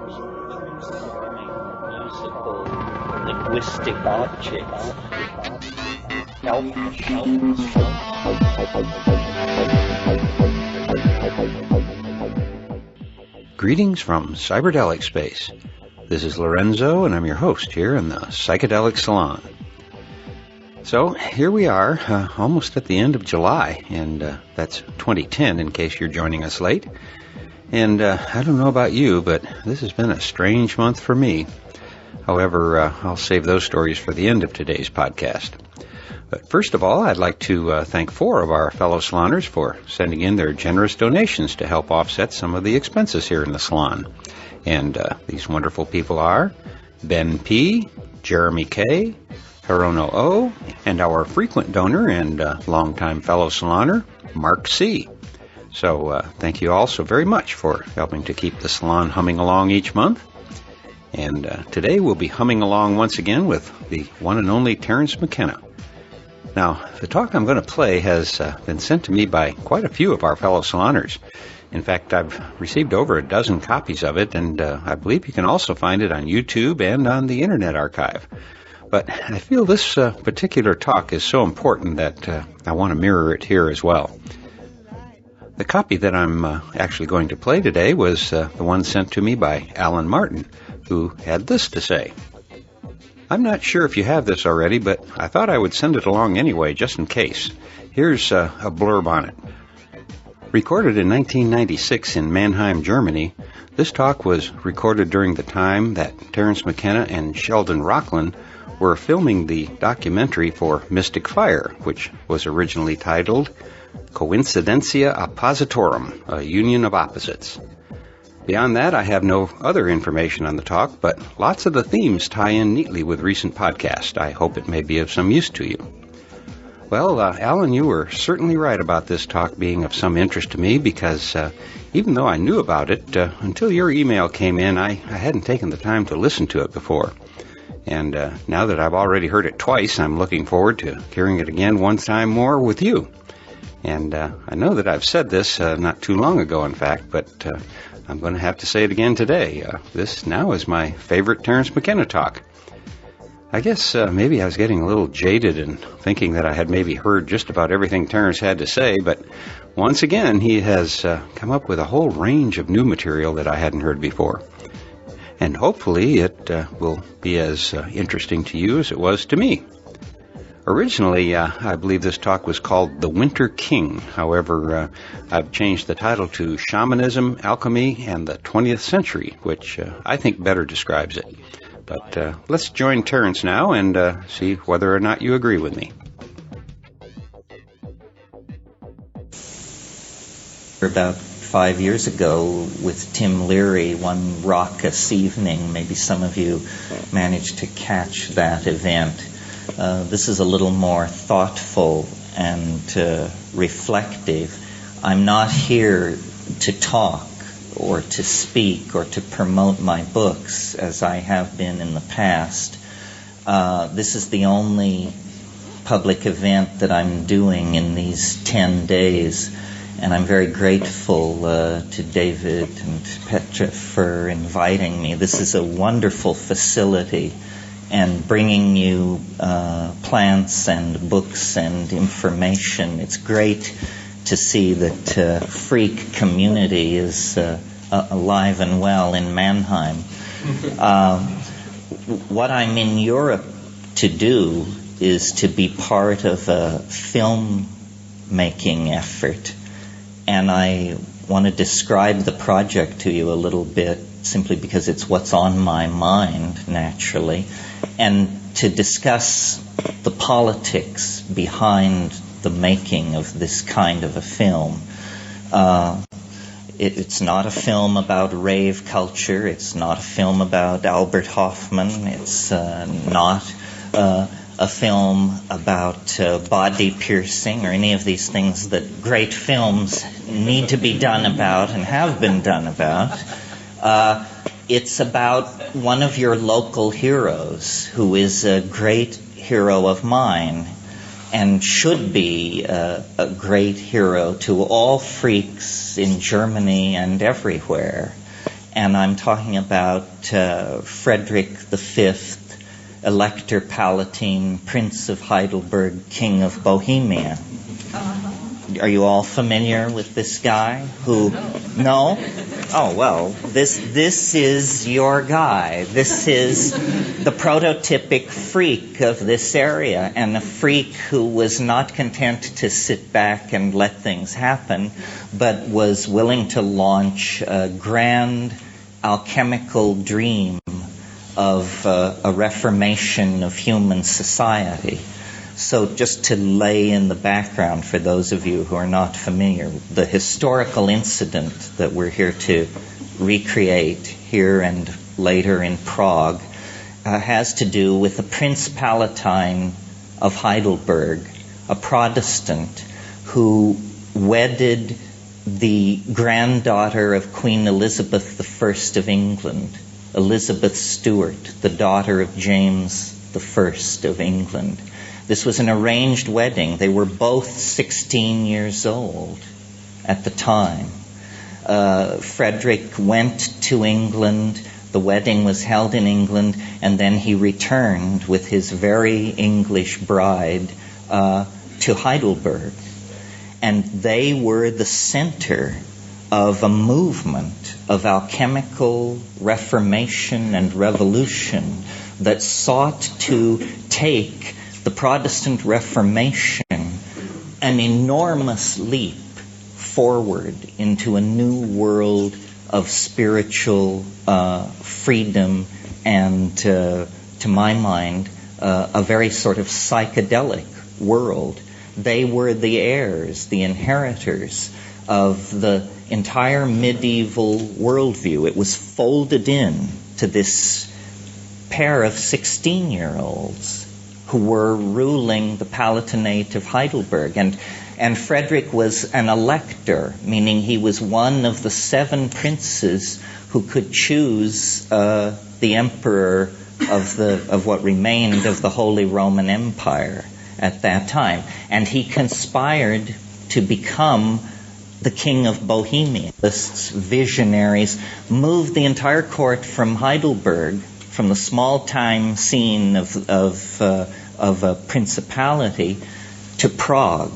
musical, linguistic objects. Greetings from Cyberdelic Space. This is Lorenzo, and I'm your host here in the Psychedelic Salon. So here we are, almost at the end of July, and that's 2010 in case you're joining us late. And I don't know about you, but this has been a strange month for me. However, I'll save those stories for the end of today's podcast. But first of all, I'd like to thank 4 of our fellow saloners for sending in their generous donations to help offset some of the expenses here in the salon. And these wonderful people are Ben P., Jeremy K., Hirono O., and our frequent donor and longtime fellow saloner, Mark C. So thank you all so very much for helping to keep the salon humming along each month. And today we'll be humming along once again with the one and only Terence McKenna. Now, the talk I'm going to play has been sent to me by quite a few of our fellow saloners. In fact, I've received over a dozen copies of it, and I believe you can also find it on YouTube and on the Internet Archive. But I feel this particular talk is so important that I want to mirror it here as well. The copy that I'm actually going to play today was the one sent to me by Alan Martin, who had this to say. I'm not sure if you have this already, but I thought I would send it along anyway, just in case. Here's a blurb on it. Recorded in 1996 in Mannheim, Germany, this talk was recorded during the time that Terence McKenna and Sheldon Rocklin were filming the documentary for Mystic Fire, which was originally titled Coincidentia Oppositorum, a Union of Opposites. Beyond that, I have no other information on the talk, but lots of the themes tie in neatly with recent podcasts. I hope it may be of some use to you. Well, Alan, you were certainly right about this talk being of some interest to me because even though I knew about it, until your email came in, I hadn't taken the time to listen to it before. And now that I've already heard it twice, I'm looking forward to hearing it again one time more with you. And I know that I've said this not too long ago, in fact, but I'm going to have to say it again today. This now is my favorite Terence McKenna talk. I guess maybe I was getting a little jaded and thinking that I had maybe heard just about everything Terence had to say, but once again, he has come up with a whole range of new material that I hadn't heard before. And hopefully it will be as interesting to you as it was to me. Originally, I believe this talk was called The Winter King. However, I've changed the title to Shamanism, Alchemy, and the 20th Century, which I think better describes it. But let's join Terence now and see whether or not you agree with me. About 5 years ago with Tim Leary, one raucous evening, maybe some of you managed to catch that event. This is a little more thoughtful and reflective. I'm not here to talk or to speak or to promote my books as I have been in the past. This is the only public event that I'm doing in these 10 days. And I'm very grateful to David and Petra for inviting me. This is a wonderful facility, and bringing you plants and books and information. It's great to see that freak community is alive and well in Mannheim. What I'm in Europe to do is to be part of a film-making effort. And I want to describe the project to you a little bit, simply because it's what's on my mind, naturally, and to discuss the politics behind the making of this kind of a film. It's not a film about rave culture. It's not a film about Albert Hoffman. It's not a film about body piercing or any of these things that great films need to be done about and have been done about. It's about one of your local heroes who is a great hero of mine and should be a great hero to all freaks in Germany and everywhere. and I'm talking about Frederick V, Elector Palatine, Prince of Heidelberg, King of Bohemia. Are you all familiar with this guy? Who? No? Oh, well, this is your guy. This is the prototypic freak of this area, and a freak who was not content to sit back and let things happen, but was willing to launch a grand alchemical dream of a reformation of human society. So just to lay in the background for those of you who are not familiar, the historical incident that we're here to recreate here and later in Prague has to do with the Prince Palatine of Heidelberg, a Protestant who wedded the granddaughter of Queen Elizabeth I of England, Elizabeth Stuart, the daughter of James I of England. This was an arranged wedding. They were both 16 years old at the time. Frederick went to England. The wedding was held in England, and then he returned with his very English bride to Heidelberg. And they were the center of a movement of alchemical reformation and revolution that sought to take the Protestant Reformation an enormous leap forward into a new world of spiritual freedom and, to my mind, a very sort of psychedelic world. They were the heirs, the inheritors of the entire medieval worldview. It was folded in to this pair of 16-year-olds who were ruling the Palatinate of Heidelberg. And Frederick was an elector, meaning he was one of the 7 princes who could choose the emperor of what remained of the Holy Roman Empire at that time. And he conspired to become the King of Bohemia. This visionaries moved the entire court from Heidelberg, from the small-time scene of a principality, to Prague,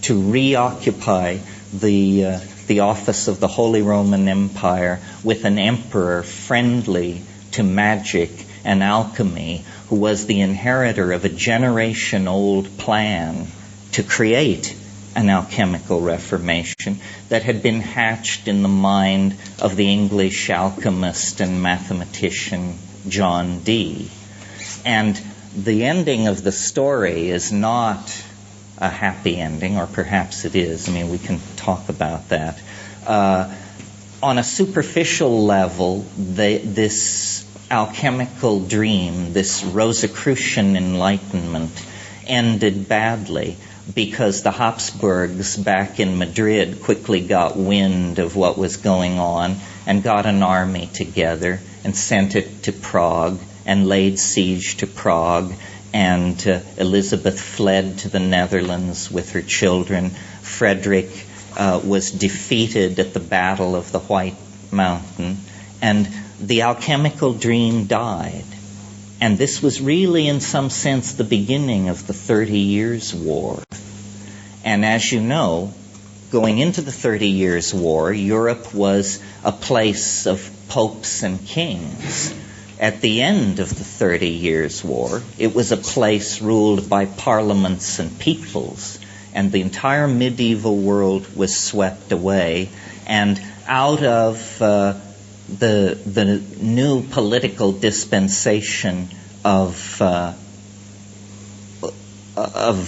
to reoccupy the office of the Holy Roman Empire with an emperor friendly to magic and alchemy, who was the inheritor of a generation-old plan to create an alchemical reformation that had been hatched in the mind of the English alchemist and mathematician John Dee. And the ending of the story is not a happy ending, or perhaps it is. I mean, we can talk about that. On a superficial level, this alchemical dream, this Rosicrucian enlightenment, ended badly because the Habsburgs back in Madrid quickly got wind of what was going on and got an army together and sent it to Prague and laid siege to Prague, and Elizabeth fled to the Netherlands with her children. Frederick was defeated at the Battle of the White Mountain, and the alchemical dream died. And this was really, in some sense, the beginning of the 30 Years' War. And as you know, going into the 30 Years' War, Europe was a place of popes and kings. At the end of the 30 Years' War, it was a place ruled by parliaments and peoples, and the entire medieval world was swept away, and out of the new political dispensation of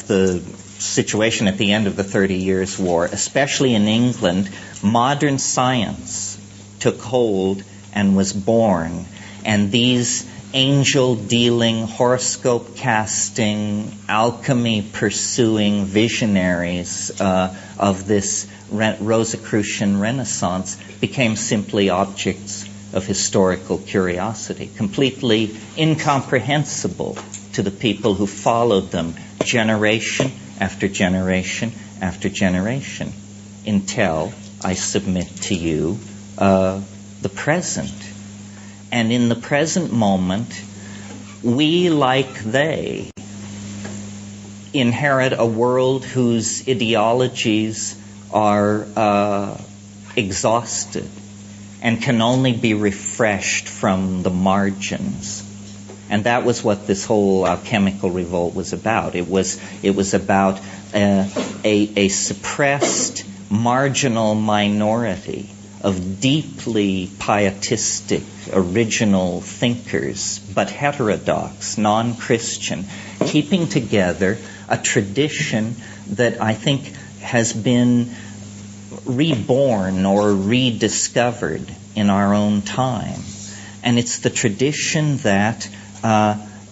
the situation at the end of the 30 Years' War, especially in England, modern science took hold and was born. And these angel-dealing, horoscope-casting, alchemy-pursuing visionaries of this Rosicrucian Renaissance became simply objects of historical curiosity, completely incomprehensible to the people who followed them generation after generation after generation, until, I submit to you, the present. And in the present moment, we, like they, inherit a world whose ideologies are exhausted and can only be refreshed from the margins. And that was what this whole alchemical revolt was about. It was about a suppressed, marginal minority of deeply pietistic, original thinkers, but heterodox, non-Christian, keeping together a tradition that I think has been reborn or rediscovered in our own time. And it's the tradition that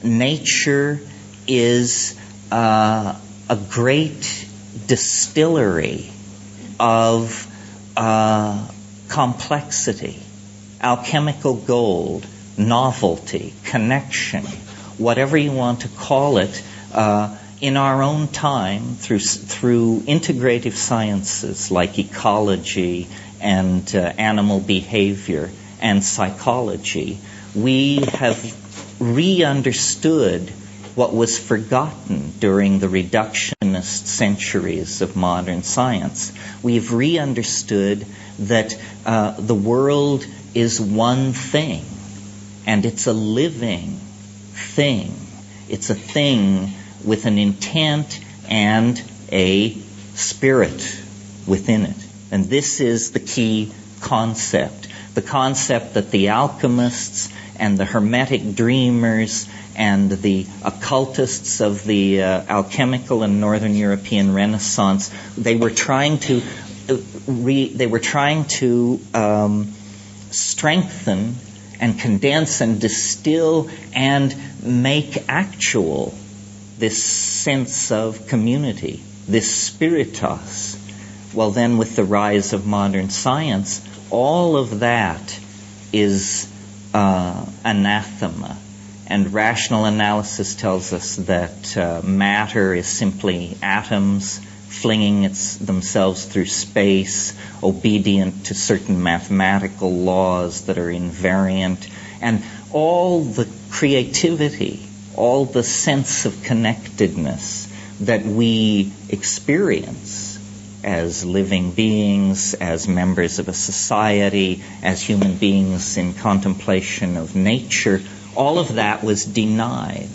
nature is a great distillery of complexity, alchemical gold, novelty, connection, whatever you want to call it, in our own time through integrative sciences like ecology and animal behavior and psychology. We have re-understood what was forgotten during the reductionist centuries of modern science. We've re-understood that the world is one thing, and it's a living thing. It's a thing with an intent and a spirit within it. And this is the key concept. The concept that the alchemists and the hermetic dreamers and the occultists of the alchemical and Northern European Renaissance, they were trying to strengthen and condense and distill and make actual this sense of community, this spiritus. Well, then with the rise of modern science, all of that is anathema. And rational analysis tells us that matter is simply atoms flinging themselves through space, obedient to certain mathematical laws that are invariant. And all the creativity, all the sense of connectedness that we experience as living beings, as members of a society, as human beings in contemplation of nature, all of that was denied.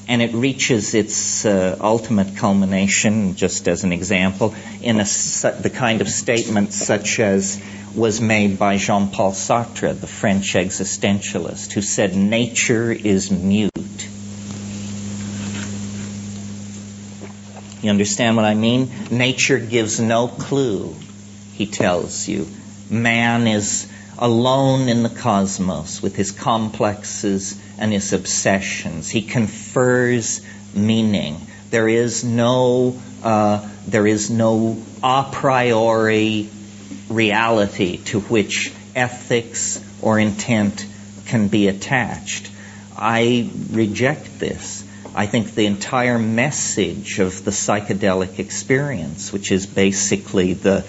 And it reaches its ultimate culmination, just as an example, in the kind of statement such as was made by Jean-Paul Sartre, the French existentialist, who said, "Nature is mute." You understand what I mean? Nature gives no clue, he tells you. Man is alone in the cosmos with his complexes and his obsessions. He confers meaning. There is no a priori reality to which ethics or intent can be attached. I reject this. I think the entire message of the psychedelic experience, which is basically the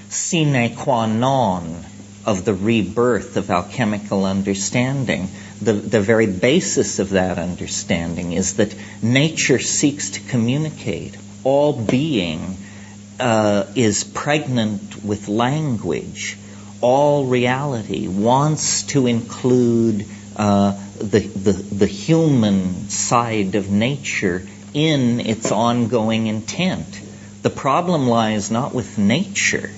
sine qua non of the rebirth of alchemical understanding, the very basis of that understanding is that nature seeks to communicate. All being is pregnant with language. All reality wants to include the human side of nature in its ongoing intent. The problem lies not with nature,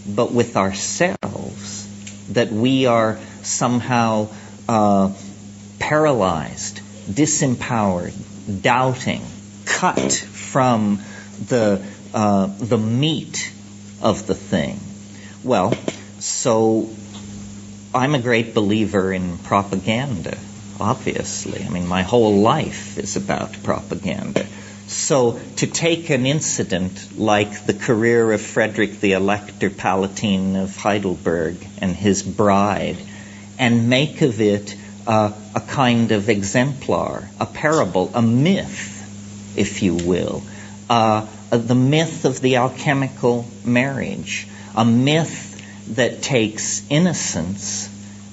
but with ourselves, that we are somehow paralyzed, disempowered, doubting, cut from the meat of the thing. Well, so I'm a great believer in propaganda, obviously. I mean, my whole life is about propaganda. So to take an incident like the career of Frederick the Elector Palatine of Heidelberg and his bride and make of it a kind of exemplar, a parable, a myth, if you will, the myth of the alchemical marriage, a myth that takes innocence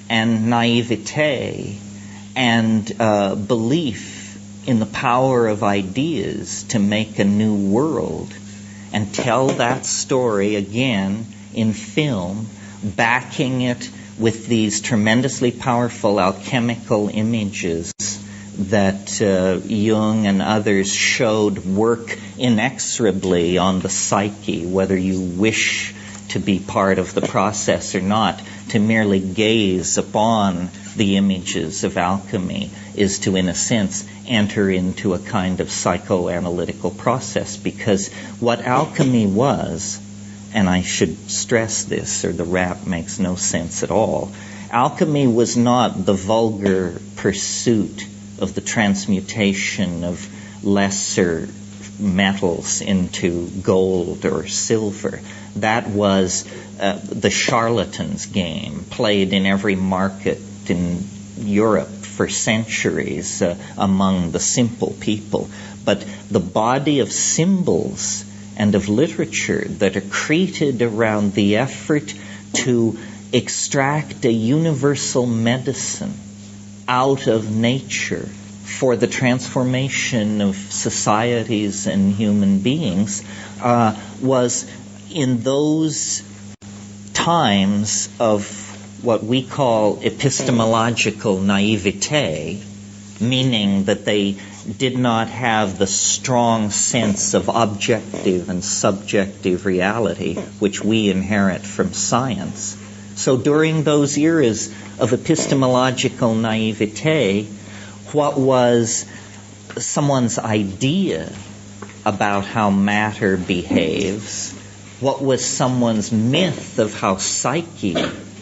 and naivete and belief in the power of ideas to make a new world, and tell that story again in film, backing it with these tremendously powerful alchemical images that Jung and others showed work inexorably on the psyche, whether you wish to be part of the process or not. To merely gaze upon the images of alchemy is to, in a sense, enter into a kind of psychoanalytical process, because what alchemy was, and I should stress this or the rap makes no sense at all, alchemy was not the vulgar pursuit of the transmutation of lesser metals into gold or silver. That was the charlatan's game, played in every market in Europe for centuries among the simple people. But the body of symbols and of literature that accreted around the effort to extract a universal medicine out of nature for the transformation of societies and human beings was in those times of what we call epistemological naivete, meaning that they did not have the strong sense of objective and subjective reality which we inherit from science. So during those eras of epistemological naivete, what was someone's idea about how matter behaves, what was someone's myth of how psyche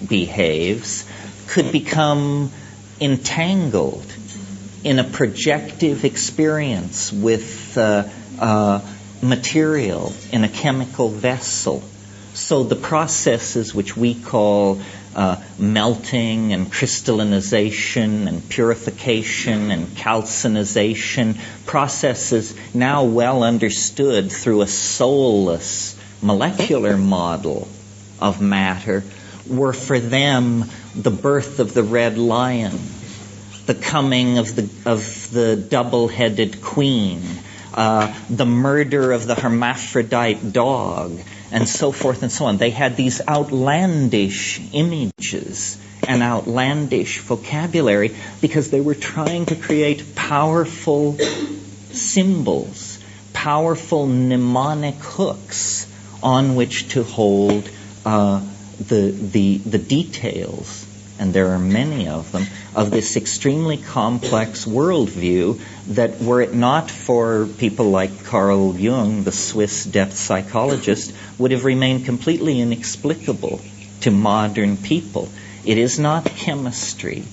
behaves, could become entangled in a projective experience with material in a chemical vessel. So the processes which we call melting and crystallization and purification and calcinization, processes now well understood through a soulless molecular model of matter, were for them the birth of the red lion, the coming of the double-headed queen, the murder of the hermaphrodite dog, and so forth and so on. They had these outlandish images and outlandish vocabulary because they were trying to create powerful symbols, powerful mnemonic hooks on which to hold the details, and there are many of them, of this extremely complex worldview that, were it not for people like Carl Jung, the Swiss depth psychologist, would have remained completely inexplicable to modern people. It is not chemistry,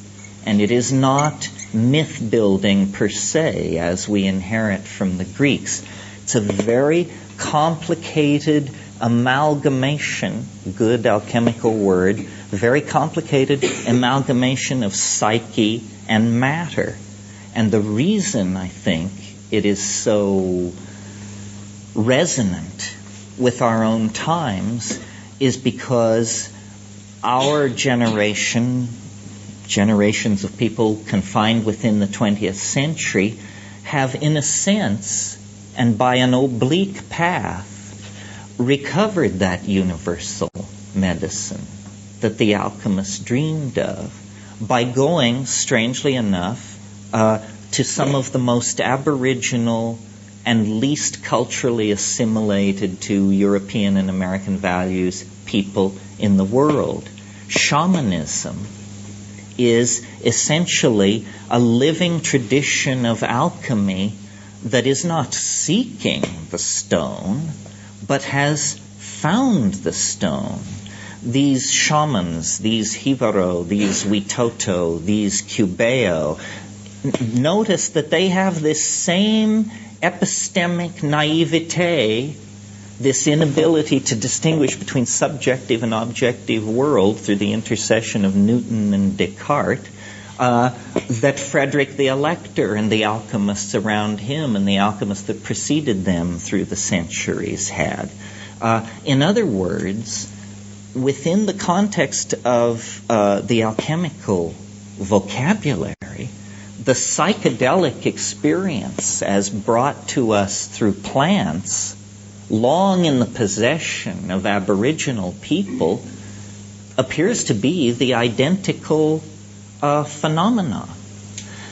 and it is not myth-building per se, as we inherit from the Greeks. It's a very complicated amalgamation, good alchemical word, very complicated amalgamation of psyche and matter. And the reason I think it is so resonant with our own times is because our generation, generations of people confined within the 20th century, have in a sense, and by an oblique path, recovered that universal medicine that the alchemists dreamed of by going, strangely enough, to some of the most aboriginal and least culturally assimilated to European and American values people in the world. Shamanism is essentially a living tradition of alchemy that is not seeking the stone, but has found the stone. These shamans, these Hivaro, these Witoto, these Cubeo, notice that they have this same epistemic naivete, this inability to distinguish between subjective and objective world through the intercession of Newton and Descartes, that Frederick the Elector and the alchemists around him and the alchemists that preceded them through the centuries had. In other words, within the context of the alchemical vocabulary, the psychedelic experience as brought to us through plants, long in the possession of Aboriginal people, appears to be the identical phenomena.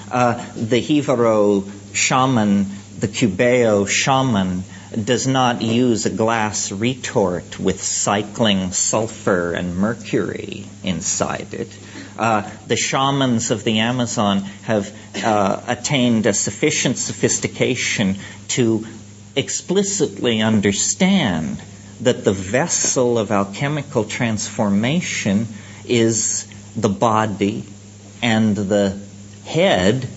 The Jivaro shaman, the Cubeo shaman, does not use a glass retort with cycling sulfur and mercury inside it. The shamans of the Amazon have attained a sufficient sophistication to explicitly understand that the vessel of alchemical transformation is the body and the head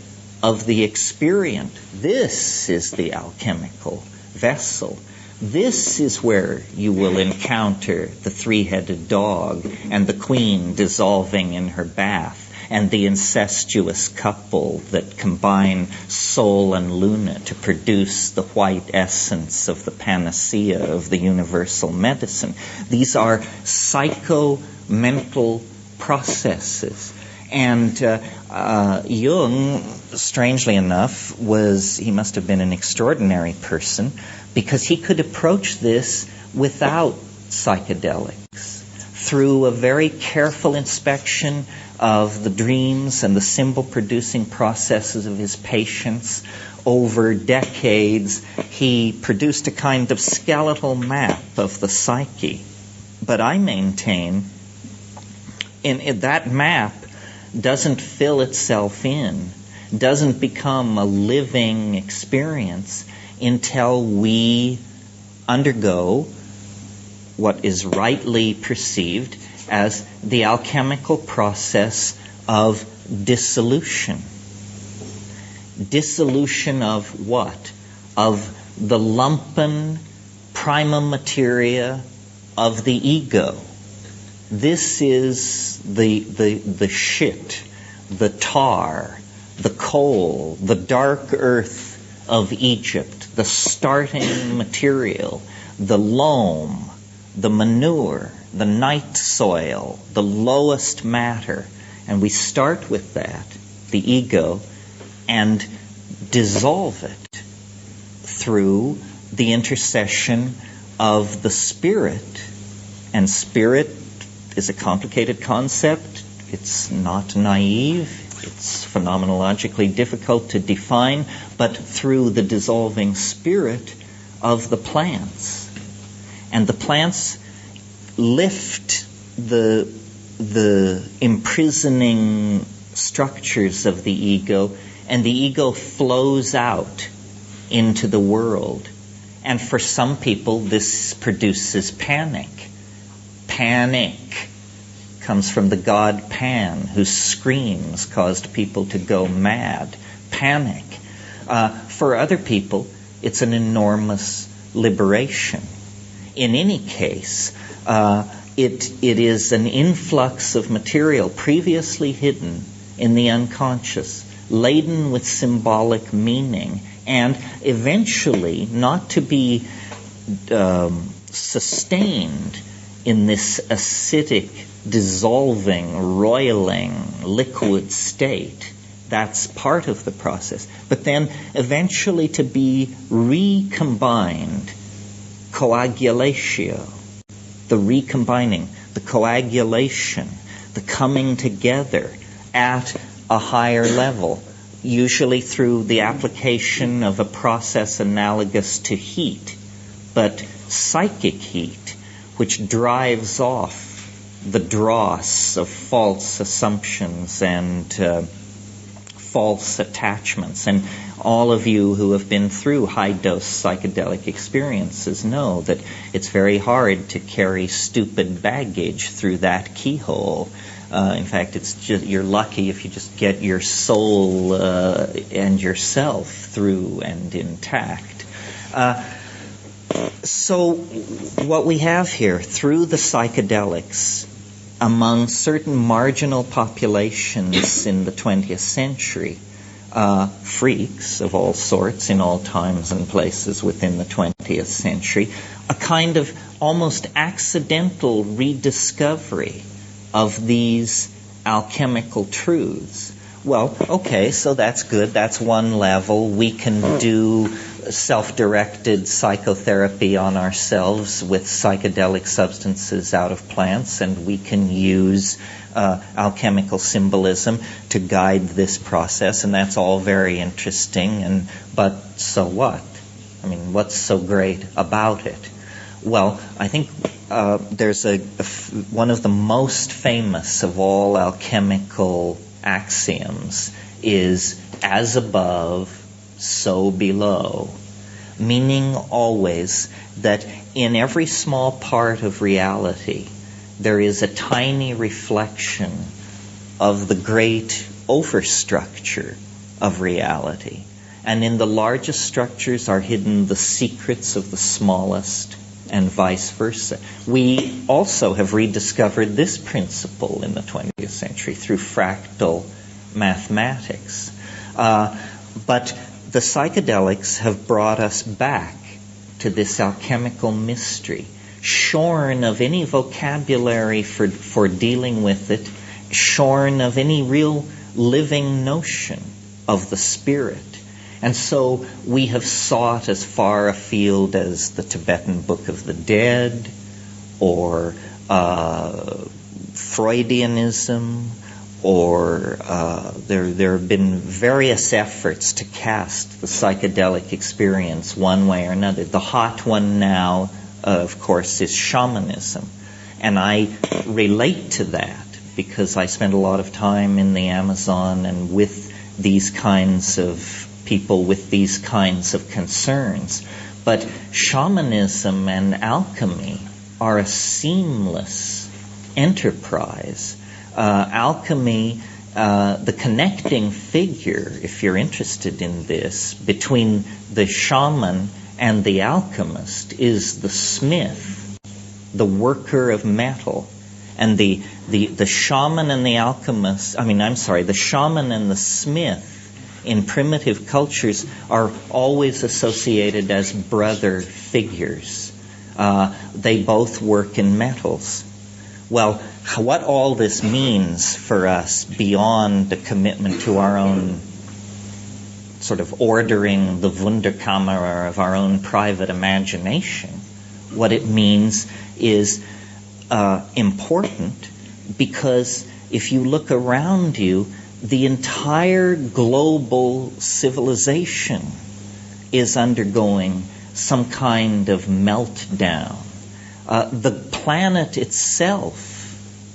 of the experient. This is the alchemical vessel. This is where you will encounter the three-headed dog and the queen dissolving in her bath and the incestuous couple that combine Sol and Luna to produce the white essence of the panacea of the universal medicine. These are psycho-mental processes. And Jung, strangely enough, he must have been an extraordinary person because he could approach this without psychedelics, through a very careful inspection of the dreams and the symbol-producing processes of his patients. Over decades, he produced a kind of skeletal map of the psyche. But I maintain in that map doesn't fill itself in, doesn't become a living experience until we undergo what is rightly perceived as the alchemical process of dissolution. Dissolution of what? Of the lumpen prima materia of the ego. This is the shit, the tar, the coal, the dark earth of Egypt, the starting material, the loam, the manure, the night soil, the lowest matter. And we start with that, the ego, and dissolve it through the intercession of the spirit. And spirit is a complicated concept. It's not naive. It's phenomenologically difficult to define, but through the dissolving spirit of the plants. And the plants lift the imprisoning structures of the ego, and the ego flows out into the world. And for some people, this produces panic. Panic comes from the god Pan, whose screams caused people to go mad. Panic. For other people, it's an enormous liberation. In any case, it is an influx of material previously hidden in the unconscious, laden with symbolic meaning, and eventually not to be sustained in this acidic, dissolving, roiling, liquid state. That's part of the process. But then eventually to be recombined, coagulatio, the recombining, the coagulation, the coming together at a higher level, usually through the application of a process analogous to heat, but psychic heat, which drives off the dross of false assumptions and false attachments. And all of you who have been through high-dose psychedelic experiences know that it's very hard to carry stupid baggage through that keyhole. In fact, you're lucky if you just get your soul and yourself through and intact. So what we have here, through the psychedelics, among certain marginal populations in the 20th century, freaks of all sorts in all times and places within the 20th century, a kind of almost accidental rediscovery of these alchemical truths. Well, okay, so that's good. That's one level. We can do self-directed psychotherapy on ourselves with psychedelic substances out of plants, and we can use alchemical symbolism to guide this process, and that's all very interesting. But so what? I mean, what's so great about it? Well, I think there's one of the most famous of all alchemical axioms is as above, so below, meaning always that in every small part of reality there is a tiny reflection of the great overstructure of reality. And in the largest structures are hidden the secrets of the smallest, and vice versa. We also have rediscovered this principle in the 20th century through fractal mathematics. But the psychedelics have brought us back to this alchemical mystery, shorn of any vocabulary for dealing with it, shorn of any real living notion of the spirit. And so we have sought as far afield as the Tibetan Book of the Dead, or Freudianism, or there have been various efforts to cast the psychedelic experience one way or another. The hot one now, of course, is shamanism. And I relate to that because I spend a lot of time in the Amazon and with these kinds of people with these kinds of concerns. But shamanism and alchemy are a seamless enterprise. Alchemy, the connecting figure, if you're interested in this, between the shaman and the alchemist is the smith, the worker of metal. And the shaman and the alchemist, the shaman and the smith in primitive cultures are always associated as brother figures. They both work in metals. Well, what all this means for us beyond the commitment to our own sort of ordering the Wunderkammer of our own private imagination, what it means is important, because if you look around you, the entire global civilization is undergoing some kind of meltdown. The planet itself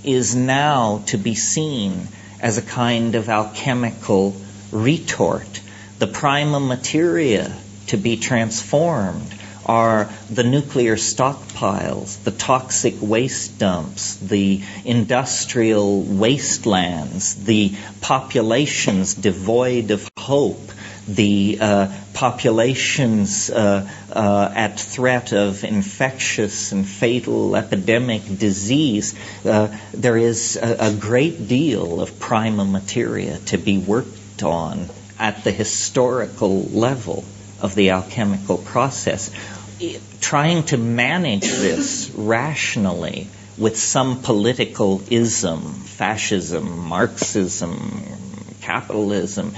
is now to be seen as a kind of alchemical retort. The prima materia to be transformed are the nuclear stockpiles, the toxic waste dumps, the industrial wastelands, the populations devoid of hope, the populations at threat of infectious and fatal epidemic disease. There is a great deal of prima materia to be worked on at the historical level of the alchemical process. Trying to manage this rationally with some political ism, fascism, Marxism, capitalism,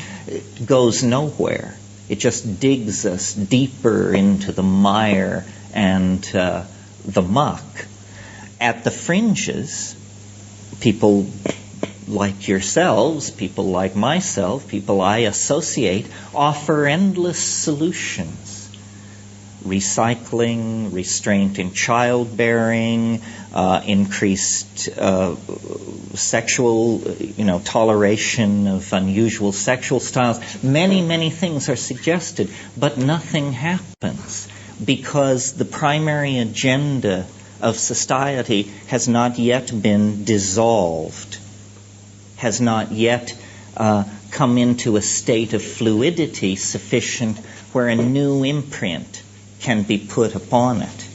goes nowhere. It just digs us deeper into the mire and the muck. At the fringes, people like yourselves, people like myself, people I associate, offer endless solutions. Recycling, restraint in childbearing, increased sexual, toleration of unusual sexual styles. Many, many things are suggested, but nothing happens because the primary agenda of society has not yet been dissolved, has not yet come into a state of fluidity sufficient where a new imprint can be put upon it.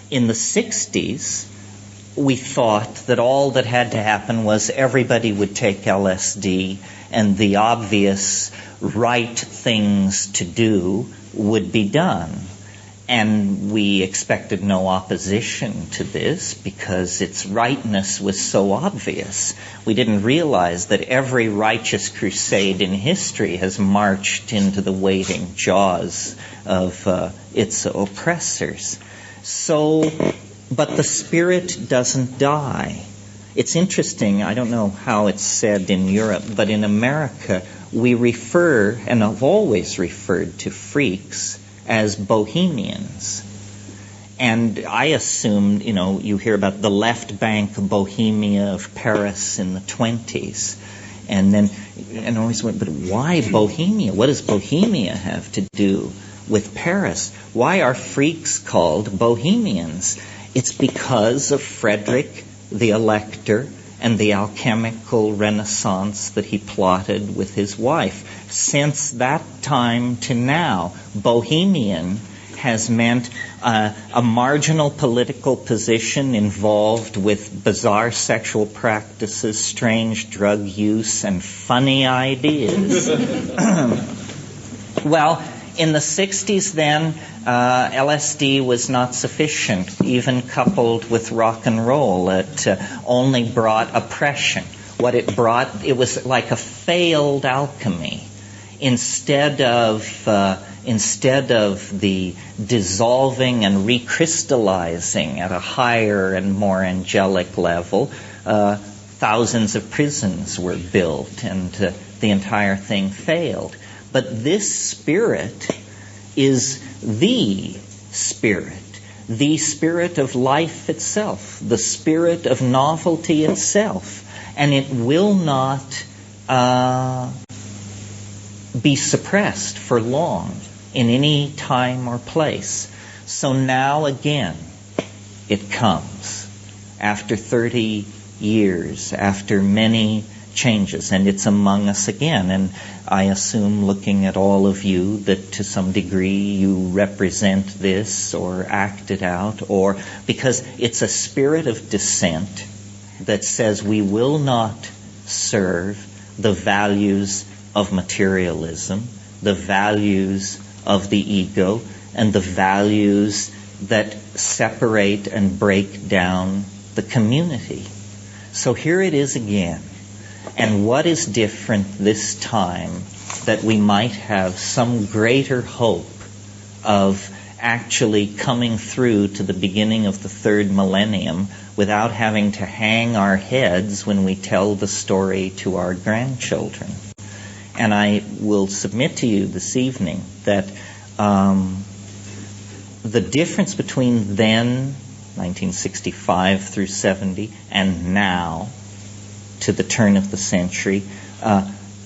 In the 60s, we thought that all that had to happen was everybody would take LSD and the obvious right things to do would be done. And we expected no opposition to this because its rightness was so obvious. We didn't realize that every righteous crusade in history has marched into the waiting jaws of its oppressors. But the spirit doesn't die. It's interesting, I don't know how it's said in Europe, but in America we refer, and have always referred to freaks as bohemians. And I assumed, you hear about the left bank bohemia of Paris in the 20s. And I always went, but why Bohemia? What does Bohemia have to do with Paris? Why are freaks called bohemians? It's because of Frederick the Elector and the alchemical renaissance that he plotted with his wife. Since that time to now, bohemian has meant a marginal political position involved with bizarre sexual practices, strange drug use, and funny ideas. Well, in the 60s then, LSD was not sufficient, even coupled with rock and roll. It only brought oppression. What it brought, it was like a failed alchemy. Instead of the dissolving and recrystallizing at a higher and more angelic level, thousands of prisons were built, and the entire thing failed. But this spirit is the spirit of life itself, the spirit of novelty itself. And it will not be suppressed for long in any time or place. So now again, it comes after 30 years, after many changes, and it's among us again. And I assume, looking at all of you, that to some degree you represent this or act it out, or because it's a spirit of dissent that says we will not serve the values of materialism, the values of the ego, and the values that separate and break down the community. So here it is again. And what is different this time that we might have some greater hope of actually coming through to the beginning of the third millennium without having to hang our heads when we tell the story to our grandchildren? And I will submit to you this evening that the difference between then, 1965 through 70, and now, to the turn of the century,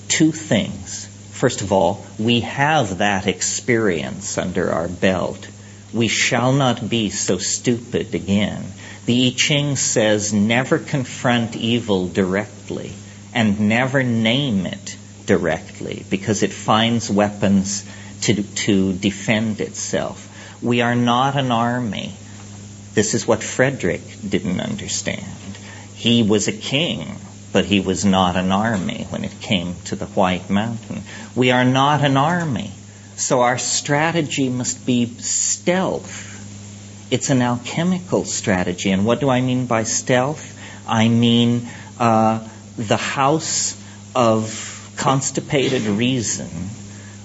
two things. First of all, we have that experience under our belt. We shall not be so stupid again. The I Ching says never confront evil directly and never name it directly, because it finds weapons to defend itself. We are not an army. This is what Frederick didn't understand. He was a king, but he was not an army when it came to the White Mountain. We are not an army, so our strategy must be stealth. It's an alchemical strategy. And what do I mean by stealth? I mean the house of constipated reason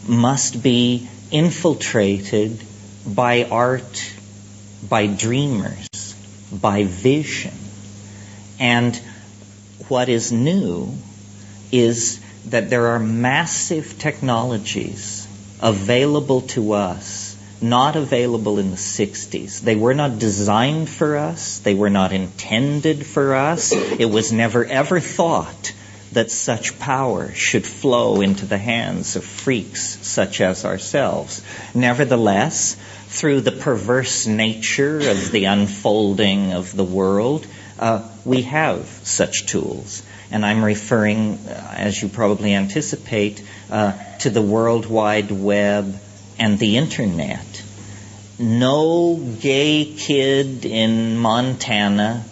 must be infiltrated by art, by dreamers, by vision. And what is new is that there are massive technologies available to us, not available in the 60s. They were not designed for us. They were not intended for us. It was never ever thought that such power should flow into the hands of freaks such as ourselves. Nevertheless, through the perverse nature of the unfolding of the world, we have such tools. And I'm referring, as you probably anticipate, to the World Wide Web and the Internet. No gay kid in Montana,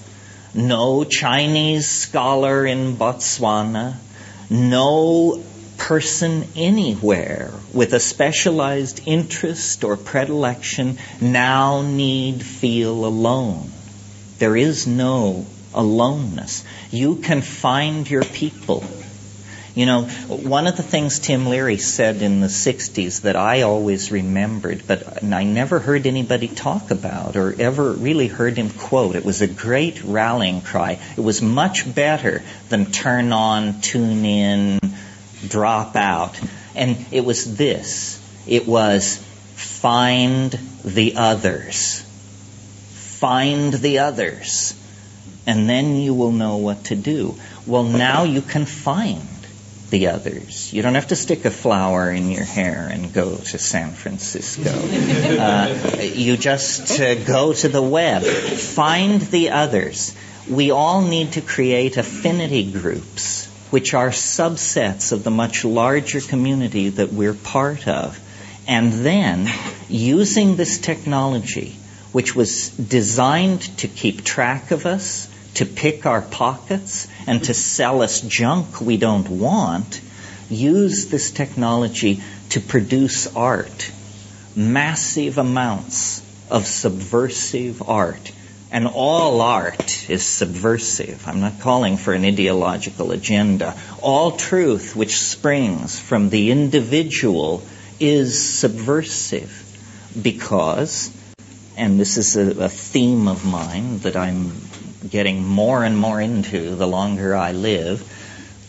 no Chinese scholar in Botswana, no person anywhere with a specialized interest or predilection now need feel alone. There is no aloneness. You can find your people. You know, one of the things Tim Leary said in the 60s that I always remembered, but I never heard anybody talk about or ever really heard him quote. It was a great rallying cry. It was much better than turn on, tune in, drop out. And it was this. It was find the others. Find the others. And then you will know what to do. Well, now you can find the others. You don't have to stick a flower in your hair and go to San Francisco. You just go to the web. Find the others. We all need to create affinity groups, which are subsets of the much larger community that we're part of. And then, using this technology, which was designed to keep track of us, to pick our pockets, and to sell us junk we don't want, use this technology to produce art. Massive amounts of subversive art. And all art is subversive. I'm not calling for an ideological agenda. All truth which springs from the individual is subversive because, and this is a theme of mine that I'm getting more and more into the longer I live,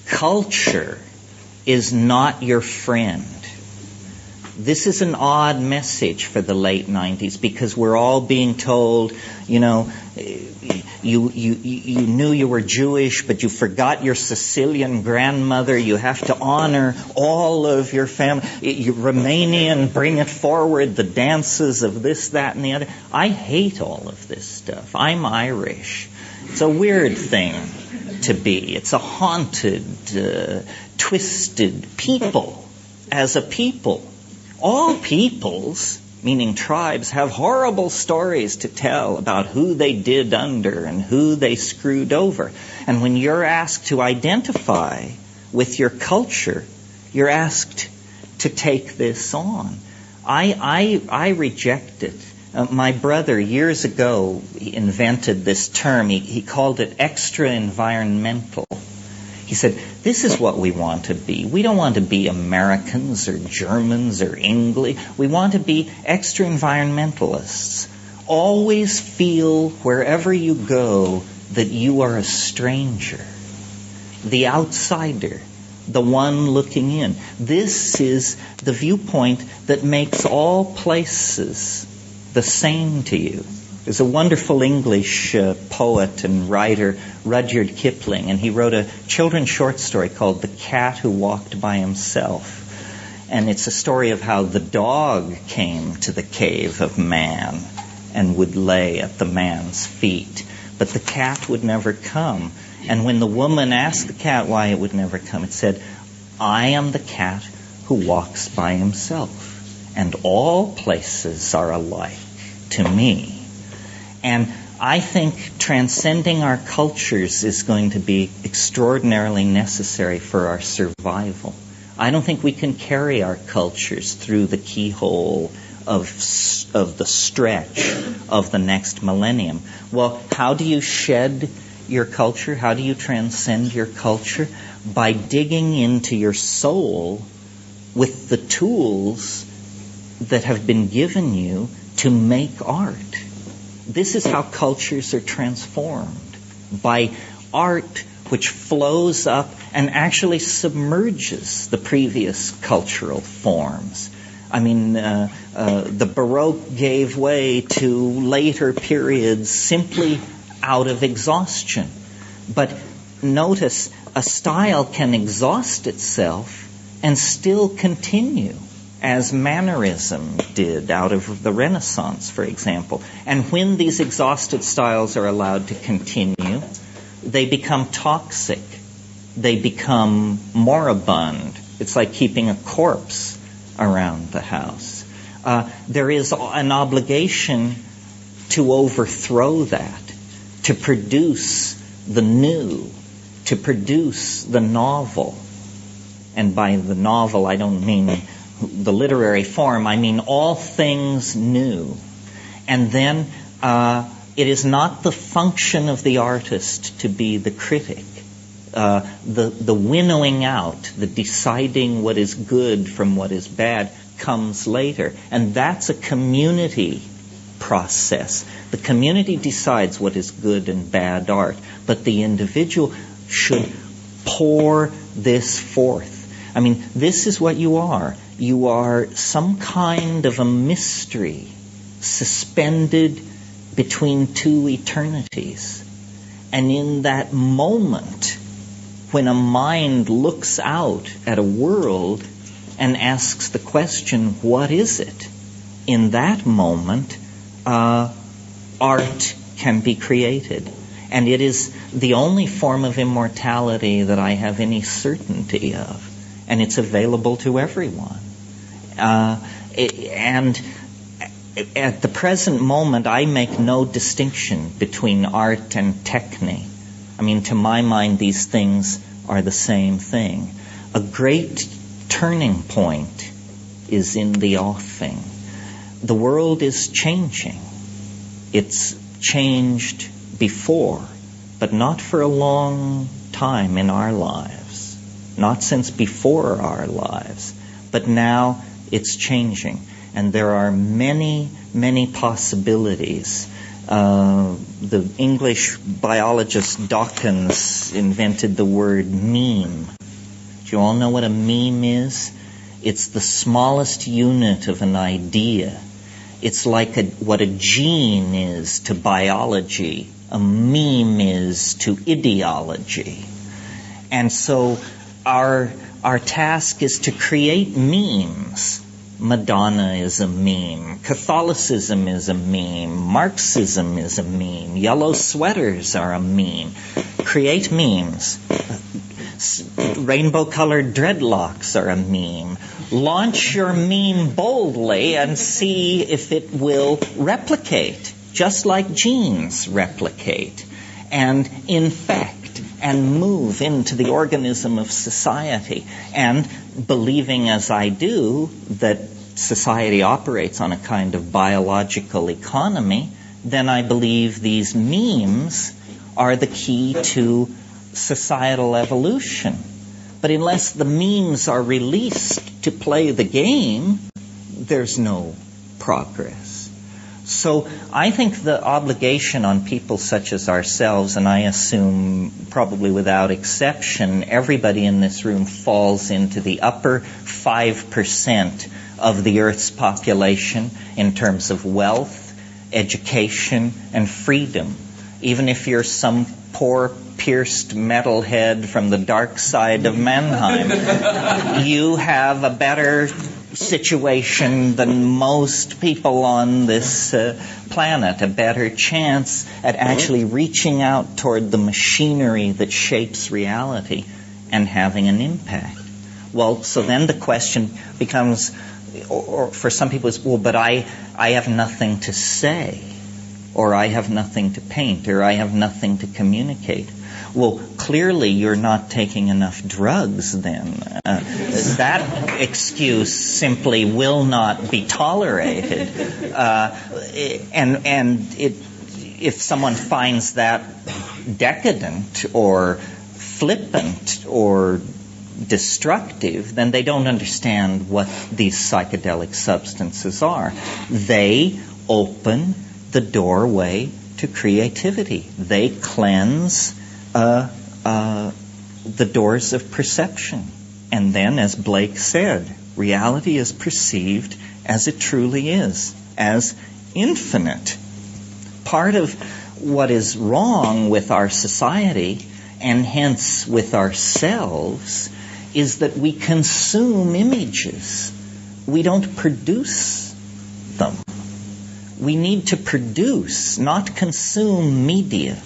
culture is not your friend. This is an odd message for the late 90s because we're all being told, you know, you knew you were Jewish, but you forgot your Sicilian grandmother. You have to honor all of your family. You're Romanian, bring it forward, the dances of this, that, and the other. I hate all of this stuff. I'm Irish. It's a weird thing to be. It's a haunted, twisted people as a people. All peoples, meaning tribes, have horrible stories to tell about who they did under and who they screwed over. And when you're asked to identify with your culture, you're asked to take this on. I reject it. My brother, years ago, he invented this term. He called it extra-environmental. He said, this is what we want to be. We don't want to be Americans or Germans or English. We want to be extra-environmentalists. Always feel wherever you go that you are a stranger, the outsider, the one looking in. This is the viewpoint that makes all places the same to you. There's a wonderful English poet and writer, Rudyard Kipling, and he wrote a children's short story called The Cat Who Walked by Himself. And it's a story of how the dog came to the cave of man and would lay at the man's feet. But the cat would never come. And when the woman asked the cat why it would never come, it said, I am the cat who walks by himself, and all places are alike to me. And I think transcending our cultures is going to be extraordinarily necessary for our survival. I don't think we can carry our cultures through the keyhole of the stretch of the next millennium. Well, how do you shed your culture? How do you transcend your culture? By digging into your soul with the tools that have been given you to make art. This is how cultures are transformed, by art which flows up and actually submerges the previous cultural forms. I mean, the Baroque gave way to later periods simply out of exhaustion. But notice, a style can exhaust itself and still continue, as mannerism did out of the Renaissance, for example. And when these exhausted styles are allowed to continue, they become toxic. They become moribund. It's like keeping a corpse around the house. There is an obligation to overthrow that, to produce the new, to produce the novel. and by the novel I don't mean the literary form, I mean all things new. And then it is not the function of the artist to be the critic. The winnowing out, the deciding what is good from what is bad comes later. And that's a community process. The community decides what is good and bad art, but the individual should pour this forth. I mean, this is what you are. You are some kind of a mystery suspended between two eternities. And in that moment, when a mind looks out at a world and asks the question, what is it? In that moment, art can be created. And it is the only form of immortality that I have any certainty of. And it's available to everyone. And at the present moment, I make no distinction between art and technique. I mean, to my mind, these things are the same thing. A great turning point is in the offing. The world is changing. It's changed before, but not for a long time in our lives. Not since before our lives. But now it's changing. And there are many, many possibilities. The English biologist Dawkins invented the word meme. Do you all know what a meme is? It's the smallest unit of an idea. It's like what a gene is to biology. A meme is to ideology. And so our task is to create memes. Madonna is a meme. Catholicism is a meme. Marxism is a meme. Yellow sweaters are a meme. Create memes. Rainbow-colored dreadlocks are a meme. Launch your meme boldly and see if it will replicate, just like genes replicate, and infect and move into the organism of society. And believing as I do that society operates on a kind of biological economy, then I believe these memes are the key to societal evolution. But unless the memes are released to play the game, there's no progress. So I think the obligation on people such as ourselves, and I assume probably without exception, everybody in this room falls into the upper 5% of the Earth's population in terms of wealth, education, and freedom. Even if you're some poor pierced metalhead from the dark side of Mannheim, you have a better situation than most people on this planet, a better chance at actually reaching out toward the machinery that shapes reality and having an impact. Well, so then the question becomes, or for some people it's, well, but I have nothing to say, or I have nothing to paint, or I have nothing to communicate. Well, clearly you're not taking enough drugs then. That excuse simply will not be tolerated. If someone finds that decadent or flippant or destructive, then they don't understand what these psychedelic substances are. They open the doorway to creativity. They cleanse the doors of perception. And then, as Blake said, reality is perceived as it truly is, as infinite. Part of what is wrong with our society, and hence with ourselves, is that we consume images. We don't produce them. We need to produce, not consume media.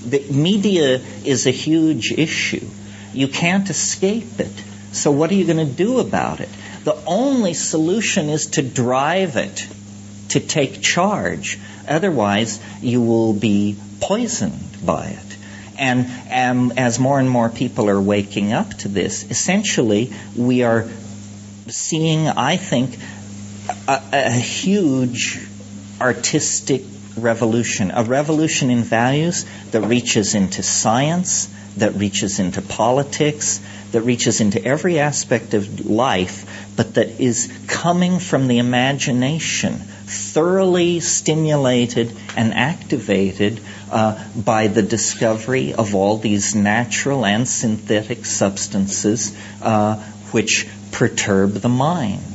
The media is a huge issue. You can't escape it. So what are you going to do about it? The only solution is to drive it, to take charge. Otherwise, you will be poisoned by it. And as more and more people are waking up to this, essentially we are seeing, I think, a huge artistic revolution, a revolution in values that reaches into science, that reaches into politics, that reaches into every aspect of life, but that is coming from the imagination, thoroughly stimulated and activated by the discovery of all these natural and synthetic substances which perturb the mind.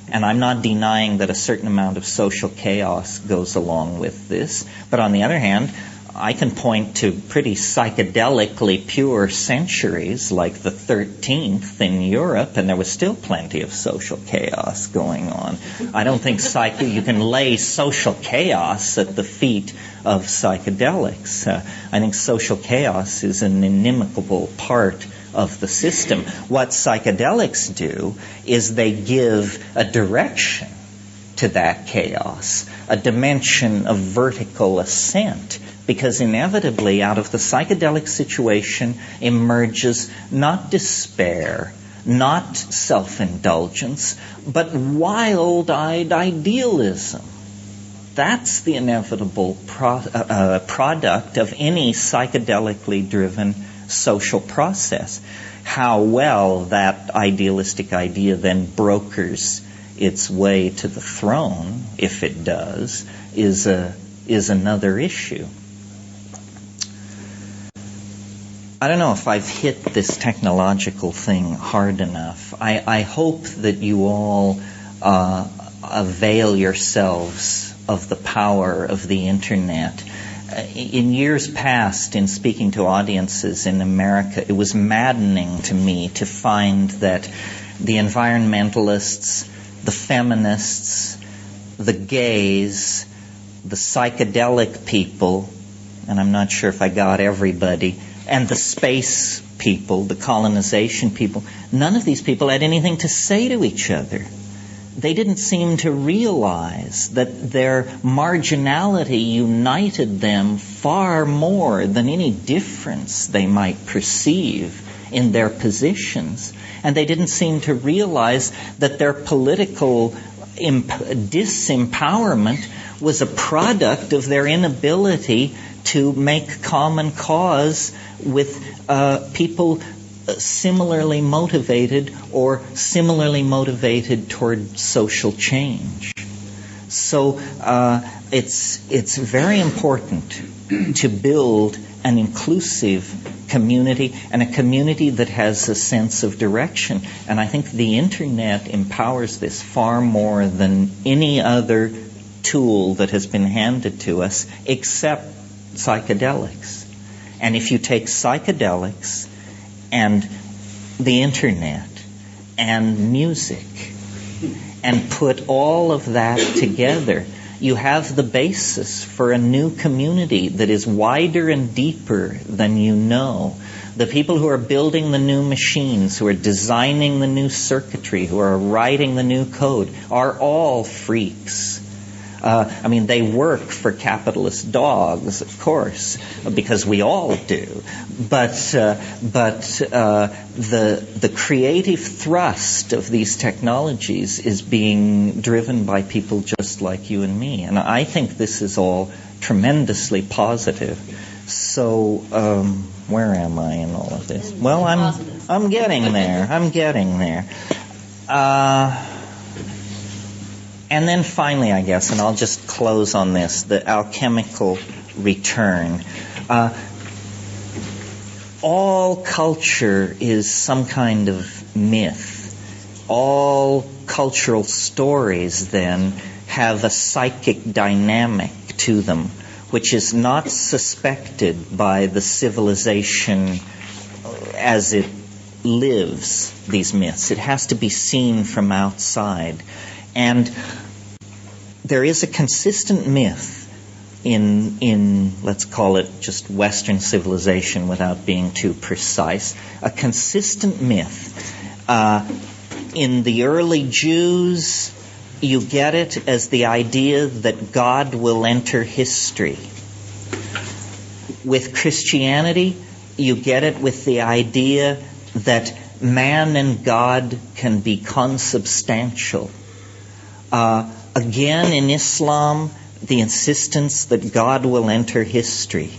And I'm not denying that a certain amount of social chaos goes along with this, but on the other hand, I can point to pretty psychedelically pure centuries like the 13th in Europe, and there was still plenty of social chaos going on. I don't think you can lay social chaos at the feet of psychedelics. I think social chaos is an inimical part of the system. What psychedelics do is they give a direction to that chaos, a dimension of vertical ascent, because inevitably out of the psychedelic situation emerges not despair, not self-indulgence, but wild-eyed idealism. That's the inevitable product of any psychedelically driven social process. How well that idealistic idea then brokers its way to the throne, if it does, is another issue. I don't know if I've hit this technological thing hard enough. I hope that you all avail yourselves of the power of the Internet. In years past, in speaking to audiences in America, it was maddening to me to find that the environmentalists, the feminists, the gays, the psychedelic people, and I'm not sure if I got everybody, and the space people, the colonization people, none of these people had anything to say to each other. They didn't seem to realize that their marginality united them far more than any difference they might perceive in their positions. And they didn't seem to realize that their political disempowerment was a product of their inability to make common cause with people similarly motivated or similarly motivated toward social change. So it's very important to build an inclusive community and a community that has a sense of direction. And I think the Internet empowers this far more than any other tool that has been handed to us except psychedelics. And if you take psychedelics and the Internet and music and put all of that together, you have the basis for a new community that is wider and deeper than you know. The people who are building the new machines, who are designing the new circuitry, who are writing the new code, are all freaks. They work for capitalist dogs, of course, because we all do. But the creative thrust of these technologies is being driven by people just like you and me. And I think this is all tremendously positive. So, where am I in all of this? Well, I'm getting there. And then finally, I guess, and I'll just close on this, the alchemical return. All culture is some kind of myth. All cultural stories, then, have a psychic dynamic to them, which is not suspected by the civilization as it lives these myths. It has to be seen from outside. And there is a consistent myth in let's call it just Western civilization without being too precise, a consistent myth. In the early Jews, you get it as the idea that God will enter history. With Christianity, You get it with the idea that man and God can be consubstantial. Again, in Islam, the insistence that God will enter history.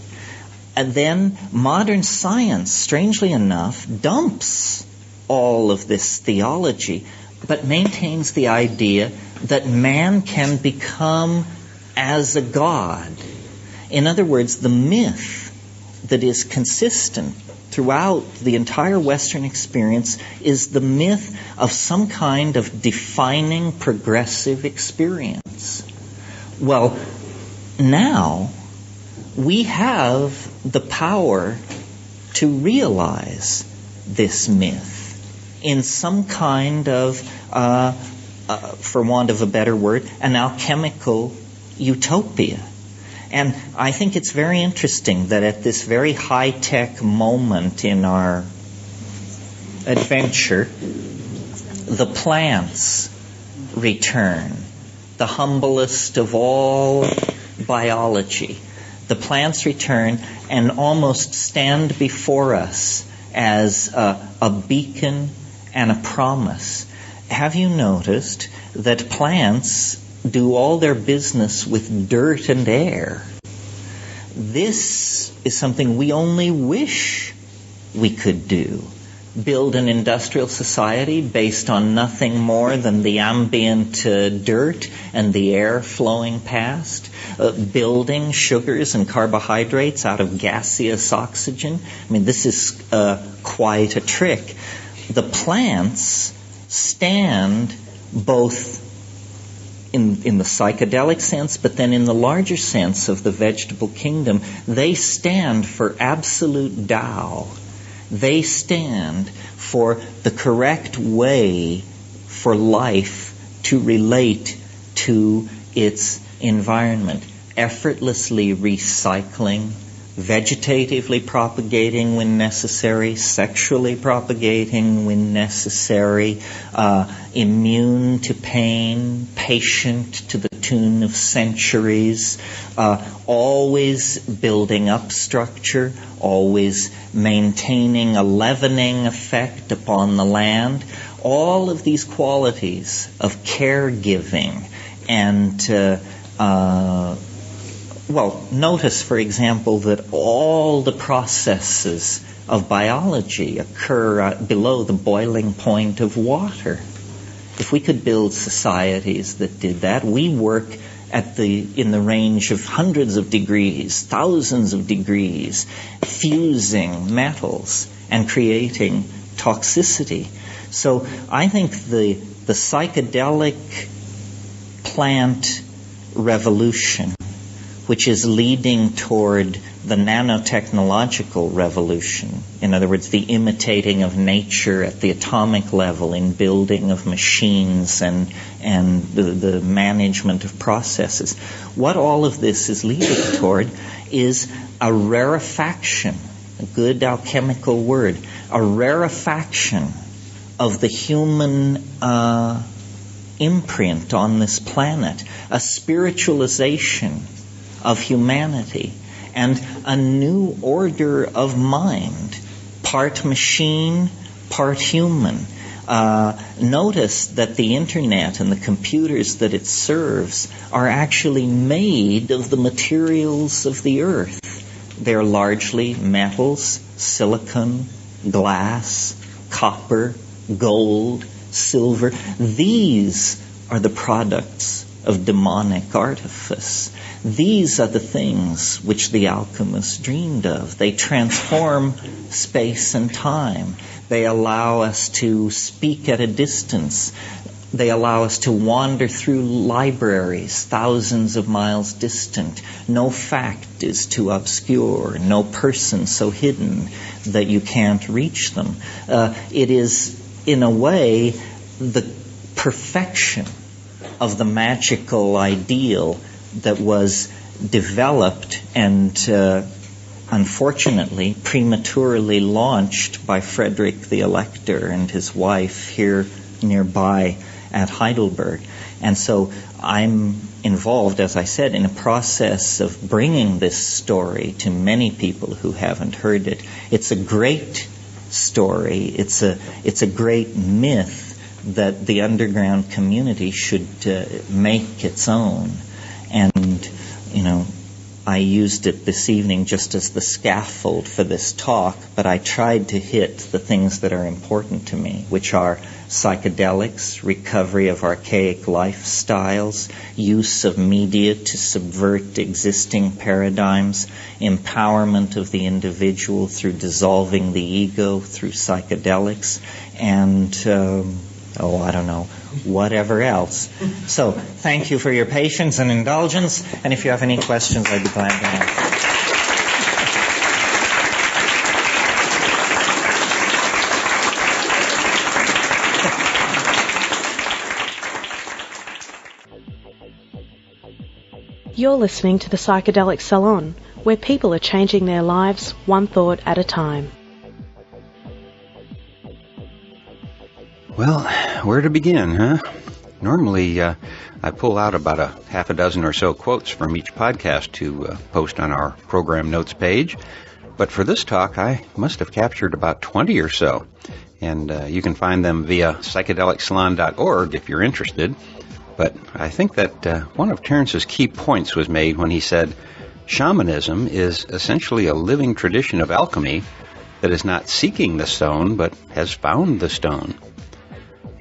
And then modern science, strangely enough, dumps all of this theology, but maintains the idea that man can become as a god. In other words, the myth that is consistent throughout the entire Western experience is the myth of some kind of defining progressive experience. Well, now we have the power to realize this myth in some kind of, for want of a better word, an alchemical utopia. And I think it's very interesting that at this very high-tech moment in our adventure, the plants return, the humblest of all biology. The plants return and almost stand before us as a beacon and a promise. Have you noticed that plants do all their business with dirt and air? This is something we only wish we could do. Build an industrial society based on nothing more than the ambient dirt and the air flowing past. Building sugars and carbohydrates out of gaseous oxygen. I mean, this is quite a trick. The plants stand both in the psychedelic sense, but then in the larger sense of the vegetable kingdom, they stand for absolute Tao. They stand for the correct way for life to relate to its environment. Effortlessly recycling, vegetatively propagating when necessary, sexually propagating when necessary, immune to pain, patient to the tune of centuries, always building up structure, always maintaining a leavening effect upon the land. All of these qualities of caregiving and notice, for example, that all the processes of biology occur below the boiling point of water. If we could build societies that did that, we work in the range of hundreds of degrees, thousands of degrees, fusing metals and creating toxicity. So I think the psychedelic plant revolution, which is leading toward the nanotechnological revolution, in other words, the imitating of nature at the atomic level in building of machines and the management of processes. What all of this is leading toward is a rarefaction, a good alchemical word, a rarefaction of the human imprint on this planet, a spiritualization of humanity, and a new order of mind, part machine, part human. Notice that the internet and the computers that it serves are actually made of the materials of the earth. They're largely metals, silicon, glass, copper, gold, silver. These are the products of demonic artifice. These are the things which the alchemists dreamed of. They transform space and time. They allow us to speak at a distance. They allow us to wander through libraries thousands of miles distant. No fact is too obscure, no person so hidden that you can't reach them. It is, in a way, the perfection of the magical ideal that was developed and unfortunately prematurely launched by Frederick the Elector and his wife here nearby at Heidelberg. And so I'm involved, as I said, in a process of bringing this story to many people who haven't heard it. It's a great story. It's a great myth that the underground community should make its own. And, I used it this evening just as the scaffold for this talk, but I tried to hit the things that are important to me, which are psychedelics, recovery of archaic lifestyles, use of media to subvert existing paradigms, empowerment of the individual through dissolving the ego through psychedelics, and whatever else. So, thank you for your patience and indulgence, and if you have any questions, I'd be glad to answer. You're listening to the Psychedelic Salon, where people are changing their lives one thought at a time. Well, where to begin, huh? Normally, I pull out about a half a dozen or so quotes from each podcast to post on our program notes page. But for this talk, I must have captured about 20 or so. And you can find them via psychedelicsalon.org if you're interested. But I think that one of Terence's key points was made when he said, Shamanism is essentially a living tradition of alchemy that is not seeking the stone, but has found the stone.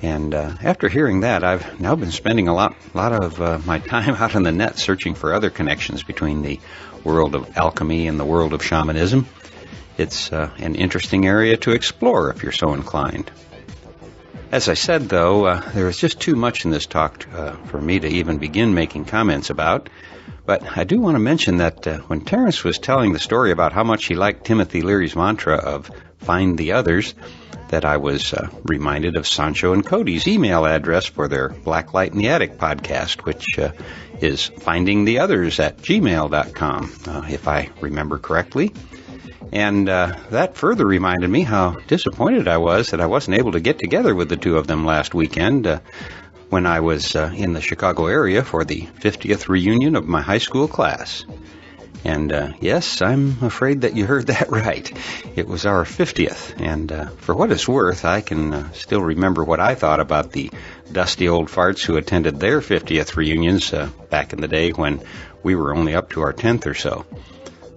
And after hearing that, I've now been spending a lot of my time out on the net searching for other connections between the world of alchemy and the world of shamanism. It's an interesting area to explore if you're so inclined. As I said, though, there is just too much in this talk for me to even begin making comments about. But I do want to mention that when Terence was telling the story about how much he liked Timothy Leary's mantra of find the others, that I was reminded of Sancho and Cody's email address for their Black Light in the Attic podcast, which is findingtheothers@gmail.com, if I remember correctly. And that further reminded me how disappointed I was that I wasn't able to get together with the two of them last weekend when I was in the Chicago area for the 50th reunion of my high school class. And yes, I'm afraid that you heard that right. It was our 50th, and for what it's worth, I can still remember what I thought about the dusty old farts who attended their 50th reunions back in the day when we were only up to our 10th or so.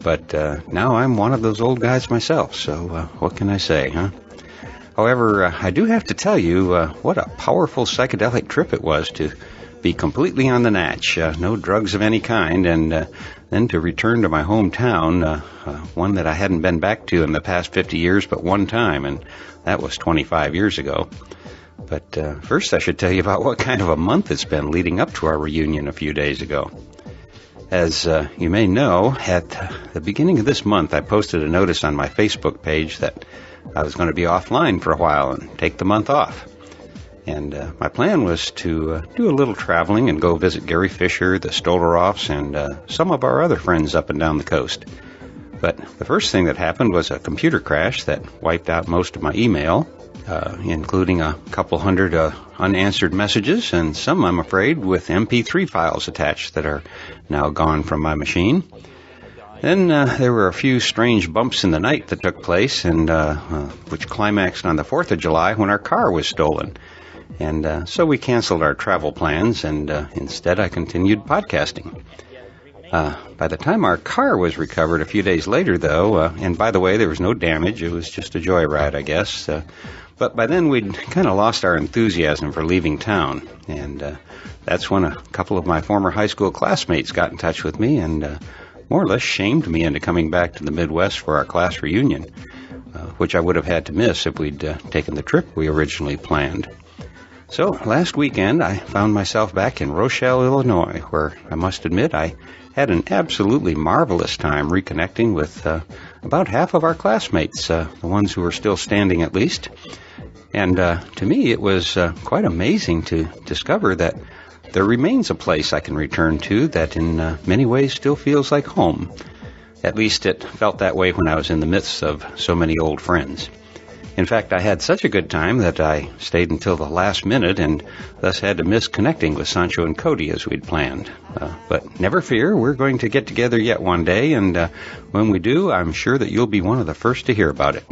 But now I'm one of those old guys myself, so what can I say, huh? However, I do have to tell you what a powerful psychedelic trip it was to be completely on the natch, no drugs of any kind, and then to return to my hometown, one that I hadn't been back to in the past 50 years but one time, and that was 25 years ago. But first I should tell you about what kind of a month it's been leading up to our reunion a few days ago. As you may know, at the beginning of this month I posted a notice on my Facebook page that I was going to be offline for a while and take the month off. And my plan was to do a little traveling and go visit Gary Fisher, the Stolaroffs, and some of our other friends up and down the coast. But the first thing that happened was a computer crash that wiped out most of my email, including a couple hundred unanswered messages, and some, I'm afraid, with MP3 files attached that are now gone from my machine. Then there were a few strange bumps in the night that took place, and which climaxed on the 4th of July when our car was stolen. And so we canceled our travel plans, and instead I continued podcasting. By the time our car was recovered a few days later, though, and by the way, there was no damage, it was just a joyride, I guess, but by then we'd kind of lost our enthusiasm for leaving town, and that's when a couple of my former high school classmates got in touch with me and more or less shamed me into coming back to the Midwest for our class reunion, which I would have had to miss if we'd taken the trip we originally planned. So last weekend I found myself back in Rochelle, Illinois, where I must admit I had an absolutely marvelous time reconnecting with about half of our classmates, the ones who are still standing at least. And to me it was quite amazing to discover that there remains a place I can return to that in many ways still feels like home. At least it felt that way when I was in the midst of so many old friends. In fact, I had such a good time that I stayed until the last minute and thus had to miss connecting with Sancho and Cody as we'd planned. But never fear, we're going to get together yet one day, and when we do, I'm sure that you'll be one of the first to hear about it.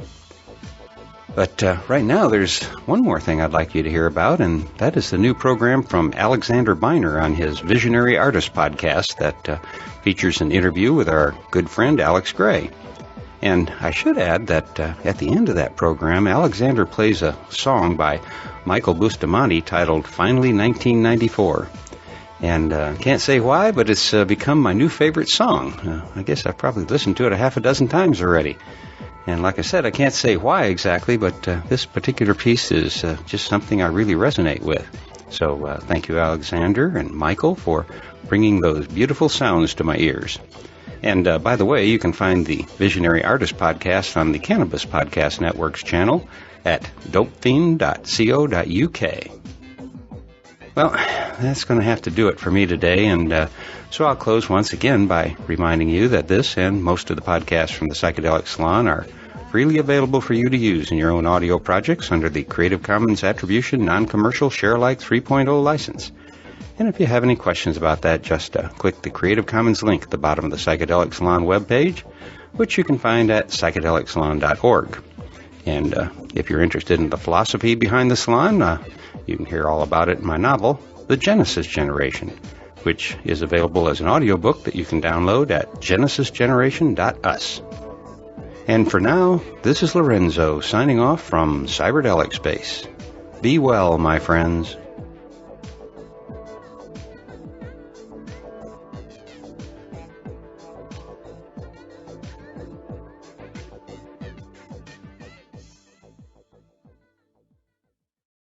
But right now, there's one more thing I'd like you to hear about, and that is the new program from Alexander Beiner on his Visionary Artist podcast that features an interview with our good friend Alex Gray. And I should add that at the end of that program, Alexander plays a song by Michael Bustamante titled Finally 1994. And can't say why, but it's become my new favorite song. I guess I've probably listened to it a half a dozen times already. And like I said, I can't say why exactly, but this particular piece is just something I really resonate with. So thank you, Alexander and Michael, for bringing those beautiful sounds to my ears. And by the way, you can find the Visionary Artist podcast on the Cannabis Podcast Network's channel at dopefiend.co.uk. Well, that's going to have to do it for me today, and so I'll close once again by reminding you that this and most of the podcasts from the Psychedelic Salon are freely available for you to use in your own audio projects under the Creative Commons Attribution Non-Commercial Share-alike 3.0 license. And if you have any questions about that, just click the Creative Commons link at the bottom of the Psychedelic Salon webpage, which you can find at psychedelicsalon.org. And if you're interested in the philosophy behind the salon, you can hear all about it in my novel, The Genesis Generation, which is available as an audiobook that you can download at genesisgeneration.us. And for now, this is Lorenzo signing off from Cyberdelic Space. Be well, my friends.